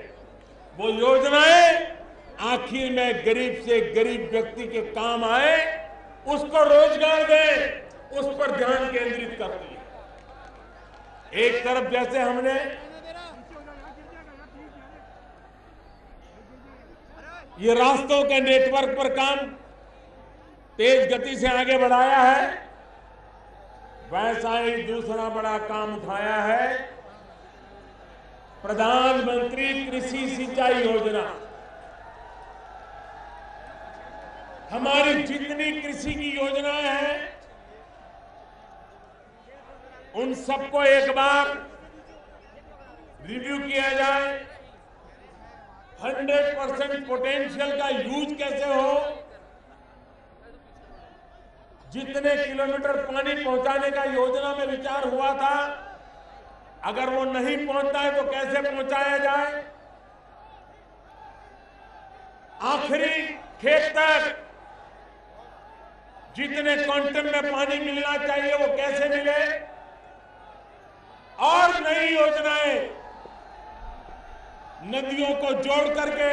वो योजनाएं आखिर में गरीब से गरीब व्यक्ति के काम आए, उसको रोजगार दे, उस पर ध्यान केंद्रित करती है। एक तरफ जैसे हमने ये रास्तों के नेटवर्क पर काम तेज गति से आगे बढ़ाया है, वैसा ही दूसरा बड़ा काम उठाया है प्रधानमंत्री कृषि सिंचाई योजना। हमारी जितनी कृषि की योजनाएं हैं उन सबको एक बार रिव्यू किया जाए, 100% पोटेंशियल का यूज कैसे हो, जितने किलोमीटर पानी पहुंचाने का योजना में विचार हुआ था, अगर वो नहीं पहुंचता है तो कैसे पहुंचाया जाए, आखिरी खेत तक जितने क्वांटम में पानी मिलना चाहिए वो कैसे मिले, और नई योजनाएं नदियों को जोड़ करके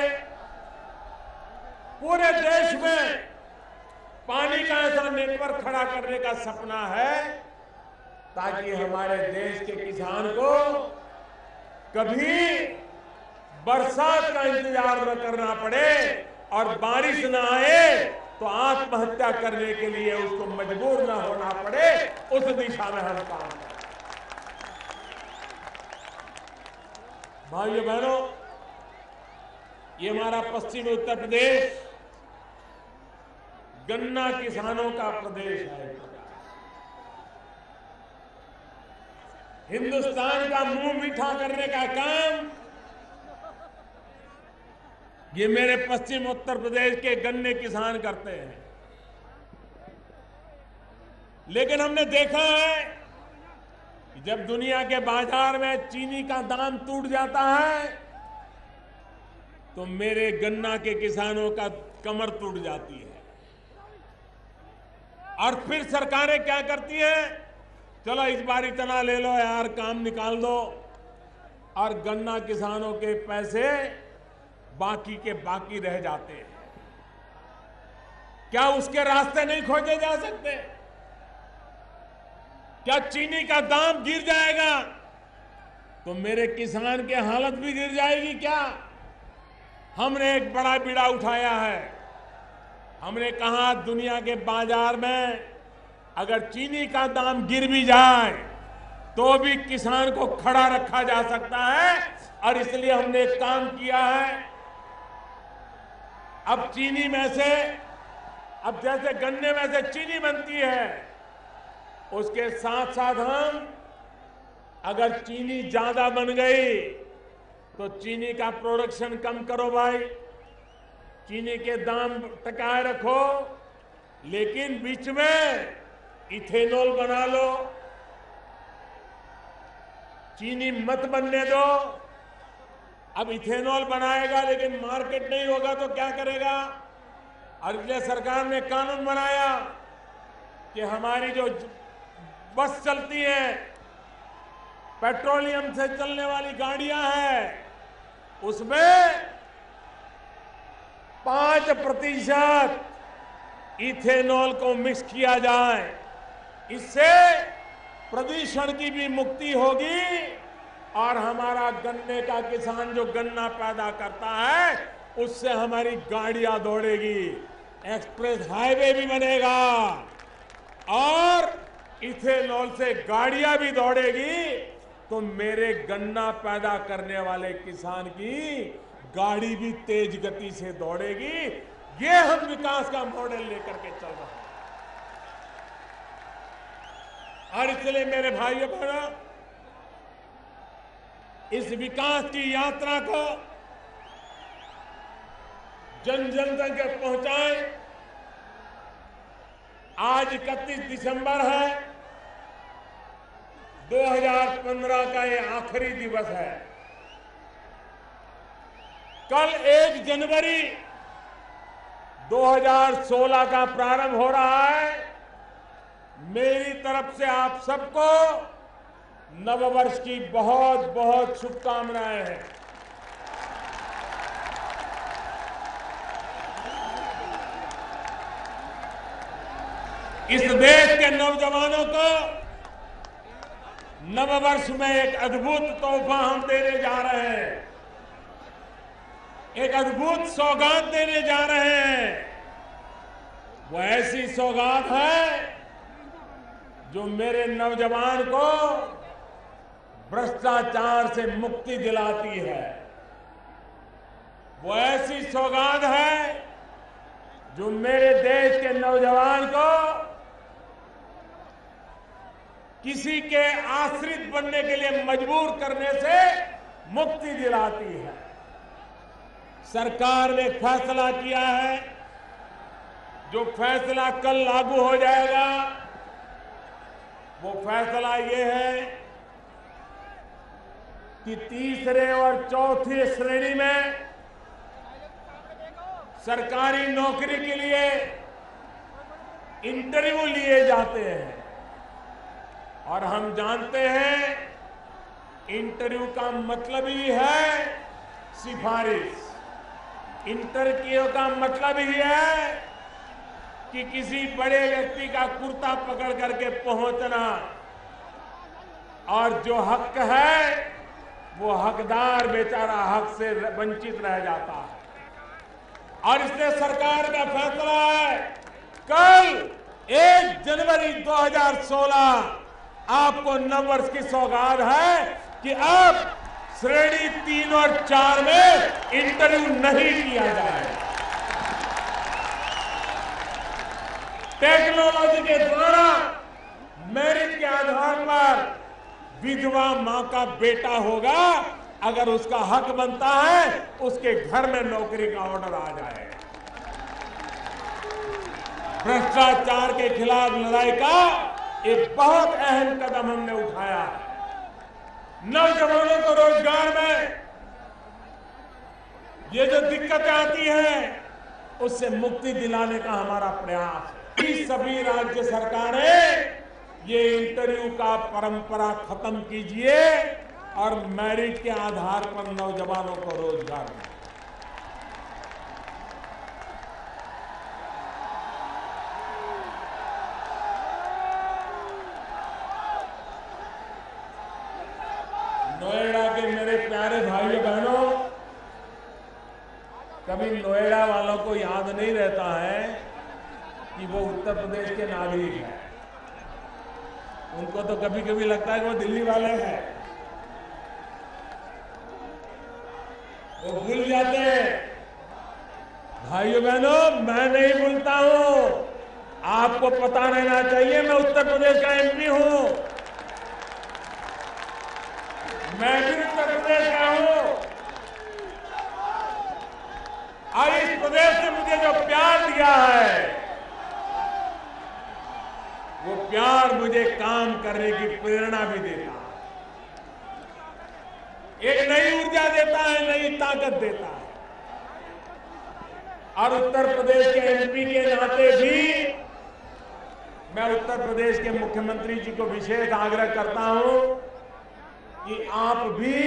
पूरे देश में पानी का ऐसा नेटवर्क खड़ा करने का सपना है ताकि हमारे देश के किसान को कभी बरसात का इंतजार न करना पड़े और बारिश न आए तो आत्महत्या करने के लिए उसको मजबूर न होना पड़े। उस दिशा में हम काम करें। भाइयों बहनों, ये हमारा पश्चिमी उत्तर प्रदेश गन्ना किसानों का प्रदेश है। हिंदुस्तान का मुंह मीठा करने का काम ये मेरे पश्चिम उत्तर प्रदेश के गन्ने किसान करते हैं। लेकिन हमने देखा है कि जब दुनिया के बाजार में चीनी का दाम टूट जाता है तो मेरे गन्ना के किसानों का कमर टूट जाती है। और फिर सरकारें क्या करती हैं, चलो इस बार इतना ले लो यार, काम निकाल दो, और गन्ना किसानों के पैसे बाकी के बाकी रह जाते हैं। क्या उसके रास्ते नहीं खोजे जा सकते? क्या चीनी का दाम गिर जाएगा तो मेरे किसान की हालत भी गिर जाएगी क्या? हमने एक बड़ा बीड़ा उठाया है। हमने कहा दुनिया के बाजार में अगर चीनी का दाम गिर भी जाए तो भी किसान को खड़ा रखा जा सकता है, और इसलिए हमने एक काम किया है। अब चीनी में से, अब जैसे गन्ने में से चीनी बनती है, उसके साथ साथ हम अगर चीनी ज्यादा बन गई तो चीनी का प्रोडक्शन कम करो भाई, चीनी के दाम टकाए रखो, लेकिन बीच में इथेनॉल बना लो, चीनी मत बनने दो। अब इथेनॉल बनाएगा लेकिन मार्केट नहीं होगा तो क्या करेगा? और इसलिए सरकार ने कानून बनाया कि हमारी जो बस चलती है, पेट्रोलियम से चलने वाली गाड़ियां हैं, उसमें 5% इथेनॉल को मिक्स किया जाए। इससे प्रदूषण की भी मुक्ति होगी और हमारा गन्ने का किसान जो गन्ना पैदा करता है उससे हमारी गाड़ियां दौड़ेगी, एक्सप्रेस हाईवे भी बनेगा और इथेनॉल से गाड़ियां भी दौड़ेगी, तो मेरे गन्ना पैदा करने वाले किसान की गाड़ी भी तेज गति से दौड़ेगी। ये हम विकास का मॉडल लेकर के चल रहे हैं। और इसलिए मेरे भाइयों बहनों, इस विकास की यात्रा को जन जन तक पहुंचाए। आज 31 दिसंबर है, 2015 का ये आखिरी दिवस है। कल 1 जनवरी 2016 का प्रारंभ हो रहा है। मेरी तरफ से आप सबको नववर्ष की बहुत बहुत शुभकामनाएं हैं। इस देश के नौजवानों को नववर्ष में एक अद्भुत तोहफा हम देने जा रहे हैं, एक अद्भुत सौगात देने जा रहे हैं। वो ऐसी सौगात है जो मेरे नौजवान को भ्रष्टाचार से मुक्ति दिलाती है। वो ऐसी सौगात है जो मेरे देश के नौजवान को किसी के आश्रित बनने के लिए मजबूर करने से मुक्ति दिलाती है। सरकार ने फैसला किया है, जो फैसला कल लागू हो जाएगा, वो फैसला ये है कि तीसरे और चौथी श्रेणी में सरकारी नौकरी के लिए इंटरव्यू लिए जाते हैं। और हम जानते हैं इंटरव्यू का मतलब ही है सिफारिश। इंटरव्यू का मतलब ही है कि किसी बड़े व्यक्ति का कुर्ता पकड़ करके पहुंचना, और जो हक है वो हकदार बेचारा हक से वंचित रह जाता है। और इसलिए सरकार का फैसला है, कल 1 जनवरी 2016 आपको नववर्ष की सौगात है कि अब श्रेणी 3 और 4 में इंटरव्यू नहीं किया जाए। टेक्नोलॉजी के द्वारा मेरिट के आधार पर विधवा मां का बेटा होगा, अगर उसका हक बनता है उसके घर में नौकरी का ऑर्डर आ जाए। भ्रष्टाचार के खिलाफ लड़ाई का एक बहुत अहम कदम हमने उठाया है। नौजवानों को रोजगार में ये जो दिक्कतें आती हैं उससे मुक्ति दिलाने का हमारा प्रयास है। सभी राज्य सरकारें ये इंटरव्यू का परंपरा खत्म कीजिए और मेरिट के आधार पर नौजवानों को रोजगार दें। नोएडा के मेरे प्यारे भाइयों बहनों, कभी नोएडा वालों को याद नहीं रहता है कि वो उत्तर प्रदेश के नागरिक हैं। उनको तो कभी कभी लगता है कि वो दिल्ली वाले हैं, वो भूल जाते हैं। भाइयों बहनों, मैं नहीं भूलता हूं, आपको पता रहना चाहिए मैं उत्तर प्रदेश का एमपी हूं, मैं भी उत्तर प्रदेश का हूं। और इस प्रदेश ने मुझे जो प्यार दिया है वो प्यार मुझे काम करने की प्रेरणा भी देता है, एक नई ऊर्जा देता है, नई ताकत देता है। और उत्तर प्रदेश के एमपी के नाते भी मैं उत्तर प्रदेश के मुख्यमंत्री जी को विशेष आग्रह करता हूं कि आप भी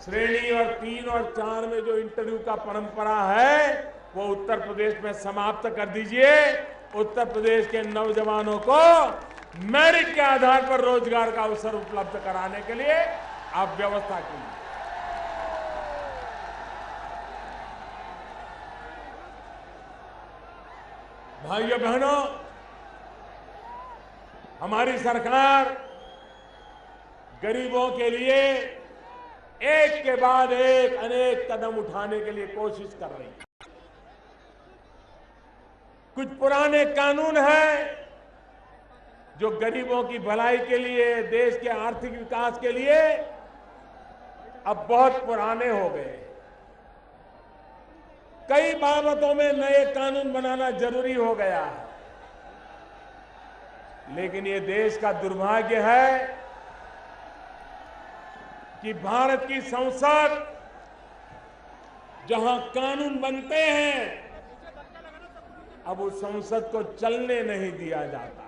श्रेणी और 3 और 4 में जो इंटरव्यू का परंपरा है वो उत्तर प्रदेश में समाप्त कर दीजिए। उत्तर प्रदेश के नौजवानों को मेरिट के आधार पर रोजगार का अवसर उपलब्ध कराने के लिए आप व्यवस्था कीजिए। भाइयों बहनों, हमारी सरकार गरीबों के लिए एक के बाद एक अनेक कदम उठाने के लिए कोशिश कर रही है। कुछ पुराने कानून हैं जो गरीबों की भलाई के लिए, देश के आर्थिक विकास के लिए अब बहुत पुराने हो गए। कई बाबतों में नए कानून बनाना जरूरी हो गया है, लेकिन ये देश का दुर्भाग्य है कि भारत की संसद जहां कानून बनते हैं अब उस संसद को चलने नहीं दिया जाता।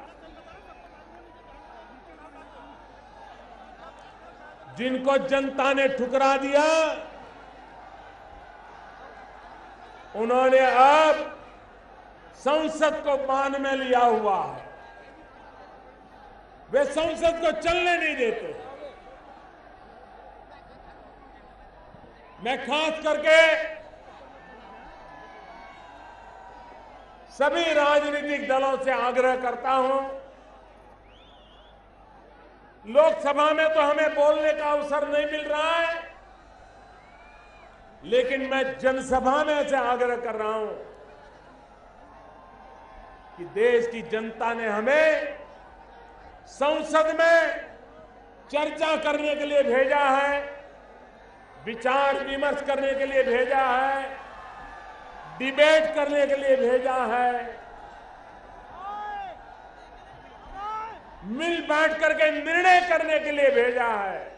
जिनको जनता ने ठुकरा दिया उन्होंने अब संसद को बांध में लिया हुआ है, वे संसद को चलने नहीं देते। मैं खास करके सभी राजनीतिक दलों से आग्रह करता हूं, लोकसभा में तो हमें बोलने का अवसर नहीं मिल रहा है, लेकिन मैं जनसभा में से आग्रह कर रहा हूं कि देश की जनता ने हमें संसद में चर्चा करने के लिए भेजा है, विचार विमर्श करने के लिए भेजा है, डिबेट करने के लिए भेजा है, मिल बांट करके निर्णय करने के लिए भेजा है।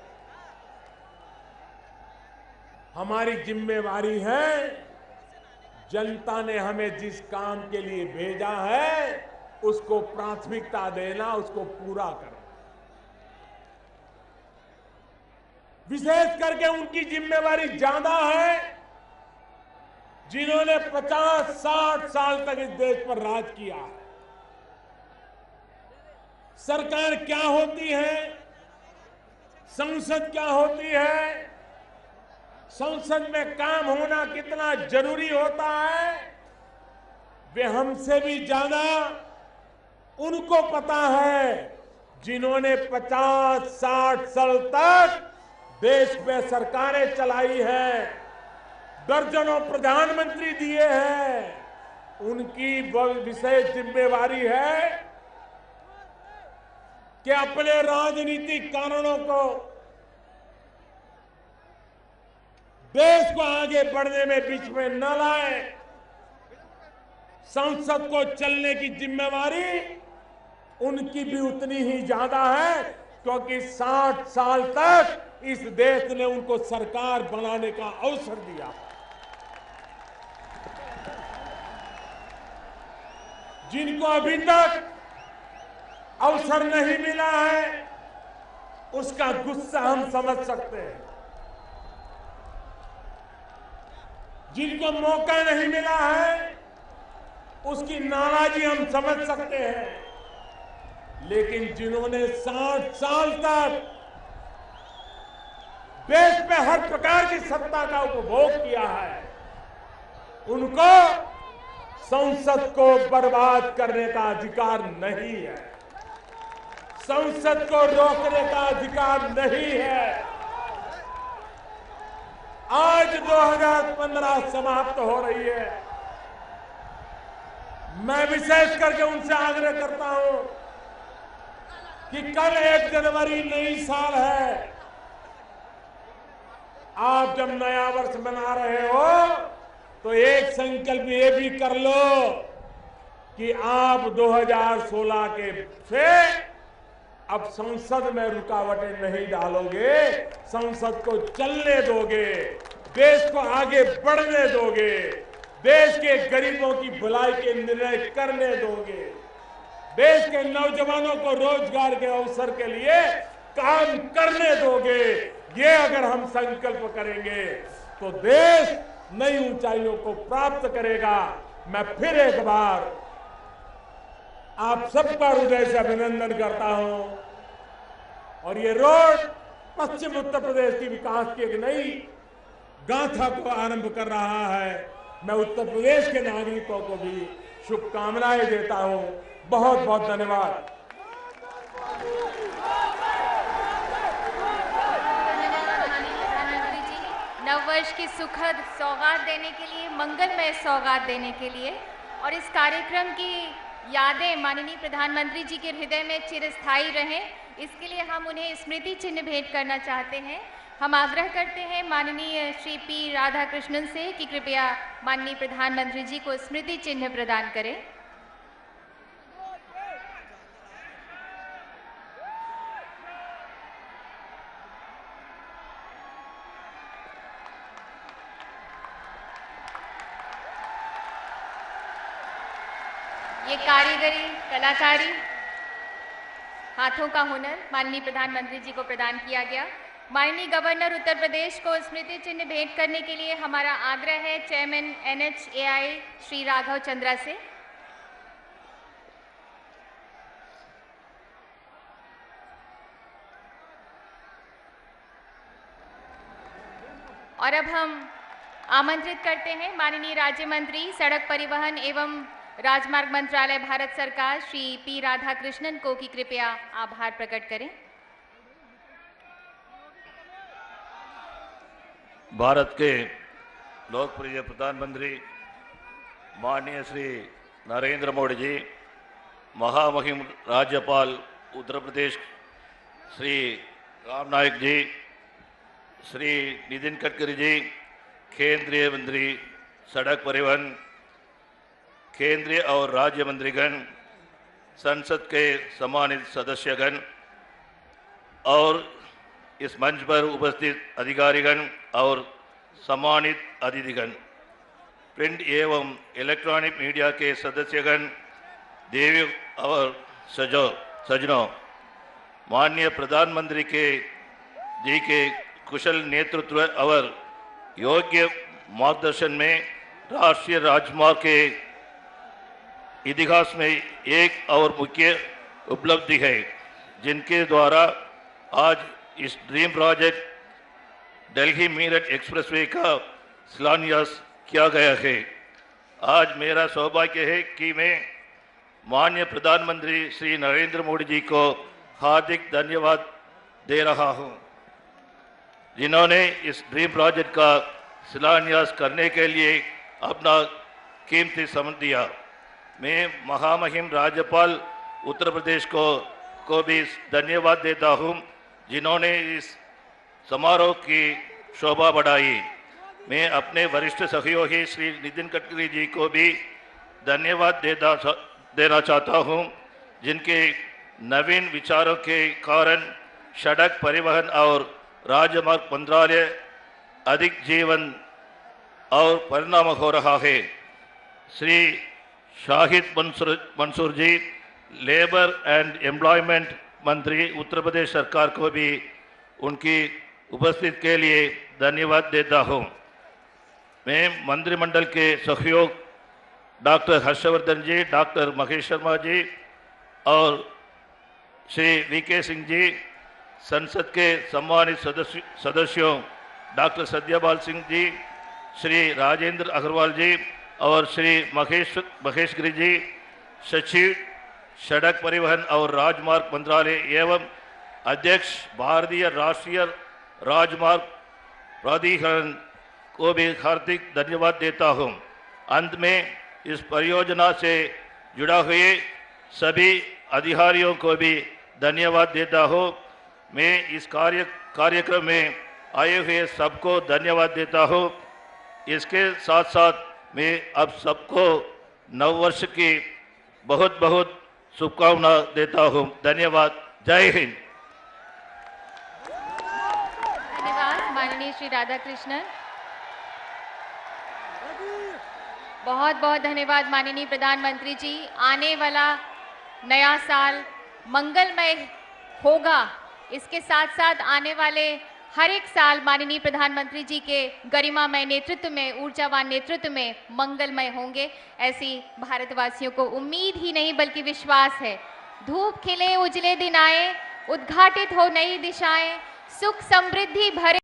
हमारी जिम्मेवारी है जनता ने हमें जिस काम के लिए भेजा है उसको प्राथमिकता देना, उसको पूरा करना। विशेष करके उनकी जिम्मेवारी ज्यादा है जिन्होंने 50-60 साल तक इस देश पर राज किया। सरकार क्या होती है, संसद क्या होती है, संसद में काम होना कितना जरूरी होता है, वे हमसे भी ज्यादा उनको पता है जिन्होंने 50-60 साल तक देश में सरकारें चलाई हैं, दर्जनों प्रधानमंत्री दिए हैं। उनकी विशेष जिम्मेवारी है कि अपने राजनीतिक कारणों को देश को आगे बढ़ने में बीच में न लाए। संसद को चलने की जिम्मेवारी उनकी भी उतनी ही ज्यादा है, क्योंकि 60 साल तक इस देश ने उनको सरकार बनाने का अवसर दिया। जिनको अभी तक अवसर नहीं मिला है, उसका गुस्सा हम समझ सकते हैं। जिनको मौका नहीं मिला है, उसकी नाराजगी हम समझ सकते हैं। लेकिन जिन्होंने 60 साल तक देश में हर प्रकार की सत्ता का उपभोग किया है, उनको संसद को बर्बाद करने का अधिकार नहीं है, संसद को रोकने का अधिकार नहीं है। आज 2015 समाप्त हो रही है। मैं विशेष करके उनसे आग्रह करता हूं कि कल 1 जनवरी नई साल है। आप जब नया वर्ष मना रहे हो तो एक संकल्प ये भी कर लो कि आप 2016 के से अब संसद में रुकावटें नहीं डालोगे, संसद को चलने दोगे, देश को आगे बढ़ने दोगे, देश के गरीबों की भलाई के निर्णय करने दोगे, देश के नौजवानों को रोजगार के अवसर के लिए काम करने दोगे। ये अगर हम संकल्प करेंगे तो देश नई ऊंचाइयों को प्राप्त करेगा। मैं फिर एक बार आप सबका हृदय से अभिनंदन करता हूं। और ये रोड पश्चिम उत्तर प्रदेश की विकास की एक नई गाथा को आरंभ कर रहा है। मैं उत्तर प्रदेश के नागरिकों को भी शुभकामनाएं देता हूं। बहुत बहुत धन्यवाद। प्रधानमंत्री जी, नववर्ष की सुखद सौगात देने के लिए, मंगलमय सौगात देने के लिए और इस कार्यक्रम की यादें माननीय प्रधानमंत्री जी के हृदय में चिरस्थायी रहें, इसके लिए हम उन्हें स्मृति चिन्ह भेंट करना चाहते हैं। हम आग्रह करते हैं माननीय श्री पी राधाकृष्णन से कि कृपया माननीय प्रधानमंत्री जी को स्मृति चिन्ह प्रदान करें। ये कारीगरी, कलाकारी, हाथों का हुनर माननीय प्रधानमंत्री जी को प्रदान किया गया। माननीय गवर्नर उत्तर प्रदेश को स्मृति चिन्ह भेंट करने के लिए हमारा आग्रह है चेयरमैन NHAI श्री राघव चंद्रा से। और अब हम आमंत्रित करते हैं माननीय राज्य मंत्री सड़क परिवहन एवं राजमार्ग मंत्रालय भारत सरकार श्री पी राधाकृष्णन को कि कृपया आभार प्रकट करें। भारत के लोकप्रिय प्रधानमंत्री माननीय श्री नरेंद्र मोदी जी, महामहिम राज्यपाल उत्तर प्रदेश श्री राम नाईक जी, श्री नितिन गडकरी जी, केंद्रीय मंत्री सड़क परिवहन, केंद्रीय और राज्य मंत्रीगण, संसद के सम्मानित सदस्यगण और इस मंच पर उपस्थित अधिकारीगण और सम्मानित अतिथिगण, प्रिंट एवं इलेक्ट्रॉनिक मीडिया के सदस्यगण, देवी और सज्जनों, माननीय प्रधानमंत्री जी के कुशल नेतृत्व और योग्य मार्गदर्शन में राष्ट्रीय राजमार्ग के इतिहास में एक और मुख्य उपलब्धि है, जिनके द्वारा आज इस dream project Delhi Meerut expressway का शिलान्यास किया गया है। आज मेरा सौभाग्य है कि मैं माननीय प्रधानमंत्री श्री नरेंद्र मोदी जी को हार्दिक धन्यवाद दे रहा हूं, जिन्होंने इस ड्रीम प्रोजेक्ट का शिलान्यास करने के लिए अपना कीमती समय दिया। मैं महामहिम राज्यपाल उत्तर प्रदेश को को भी धन्यवाद देता हूं, जिन्होंने इस समारोह की शोभा बढ़ाई। मैं अपने वरिष्ठ सहयोगी श्री नितिन गडकरी जी को भी धन्यवाद देना चाहता हूं, जिनके नवीन विचारों के कारण सड़क परिवहन और राजमार्ग मंत्रालय अधिक जीवन और परिणाम हो रहा है। श्री शाहिद मंसूर जी, लेबर एंड एम्प्लॉयमेंट मंत्री उत्तर प्रदेश सरकार को भी उनकी उपस्थिति के लिए धन्यवाद देता हूं। मैं मंत्रिमंडल के सहयोग डॉक्टर हर्षवर्धन जी, डॉक्टर महेश शर्मा जी और श्री वीके सिंह जी, संसद के सम्मानित सदस्यों डॉक्टर सत्यपाल सिंह जी, श्री राजेंद्र अग्रवाल जी और श्री महेश गिरी जी, सचिव सड़क परिवहन और राजमार्ग मंत्रालय एवं अध्यक्ष भारतीय राष्ट्रीय राजमार्ग प्राधिकरण को भी हार्दिक धन्यवाद देता हूं। अंत में इस परियोजना से जुड़ा हुए सभी अधिकारियों को भी धन्यवाद देता हूं। मैं इस कार्यक्रम में आए हुए सबको धन्यवाद देता हूं। इसके साथ साथ मैं अब सबको नववर्ष की बहुत बहुत शुभकामना देता हूं। धन्यवाद। जय हिंद। धन्यवाद माननीय श्री राधा कृष्णन। बहुत बहुत धन्यवाद माननीय प्रधानमंत्री जी। आने वाला नया साल मंगलमय होगा, इसके साथ साथ आने वाले हर एक साल माननीय प्रधानमंत्री जी के गरिमामय नेतृत्व में, ऊर्जावान नेतृत्व में मंगलमय होंगे, ऐसी भारतवासियों को उम्मीद ही नहीं बल्कि विश्वास है। धूप खिले उजले दिन आए, उद्घाटित हो नई दिशाएं, सुख समृद्धि भरे